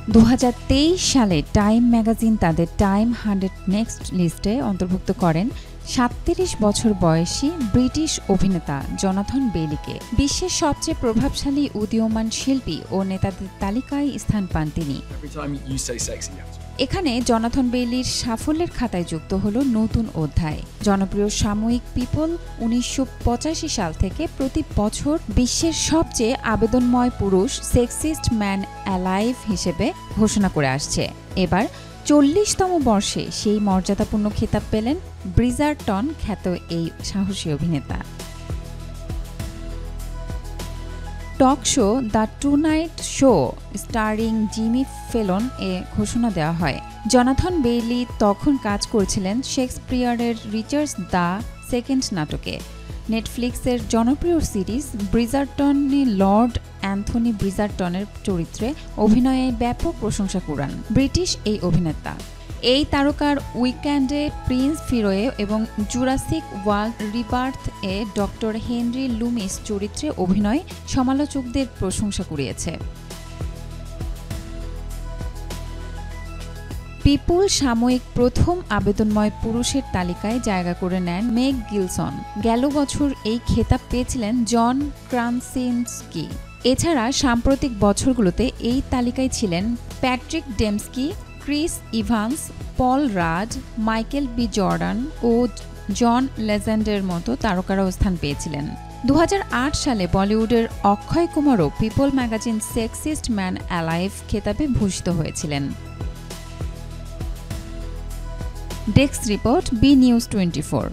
2023 সালে time magazine তাদের time 100 next লিস্টে অন্তর্ভুক্ত করেন 37 বছর বয়সী ব্রিটিশ অভিনেতা জোনাথন বেইলিকে। বিশ্বের সবচেয়ে প্রভাবশালী উদীয়মান শিল্পী ও নেতাদের তালিকায় স্থান পান তিনি। এখানে জোনাথন বেইলির সাফল্যের খাতায় যুক্ত হল নতুন অধ্যায়। জনপ্রিয় সাময়িক পিপল 1985 সাল থেকে প্রতি বছর বিশ্বের সবচেয়ে আবেদনময় পুরুষ সেক্সিস্ট ম্যান অ্যালাইভ হিসেবে ঘোষণা করে আসছে। এবার 40তম বর্ষে সেই মর্যাদাপূর্ণ খেতাব পেলেন ব্রিজারটন খ্যাত এই সাহসী অভিনেতা। Talk show the tonight show starring Jimmy Fallon এ ঘোষণা দেওয়া হয়। জোনাথন বেইলি তখন কাজ করছিলেন শেক্সপিয়ারের রিচার্ড দ্য সেকেন্ড নাটকে। নেটফ্লিক্সের জনপ্রিয় সিরিজ ব্রিজারটনে লর্ড অ্যান্থনি ব্রিজারটনের চরিত্রে অভিনয়ে ব্যাপক প্রশংসা কুড়ান ব্রিটিশ এই অভিনেতা। এই তারকার উইকেন্ডে প্রিন্স ফিরোয়ে এবং Jurassic world rebirth a doctor Henry Lummis চরিত্রে অভিনয় সমালোচকদের প্রশংসা কুড়িয়েছে। পিপল সাময়িক প্রথম আবেদনময় পুরুষের তালিকায় জায়গা করে নেন মেগ গিলসন। গেল বছর এই খেতাব পেয়েছিলেন জন ক্রাসিনস্কি। এছাড়া সাম্প্রতিক বছরগুলোতে এই তালিকায় ছিলেন Patrick Dempsey, Chris Evans, Paul Rudd, Michael B Jordan ও জন লেজেন্ডের মতো তারকারাও স্থান পেয়েছিলেন। 2008 সালে বলিউডের অক্ষয় কুমারও People magazine sexiest man alive খেতাবে ভূষিত হয়েছিলেন। Desk report, B news 24।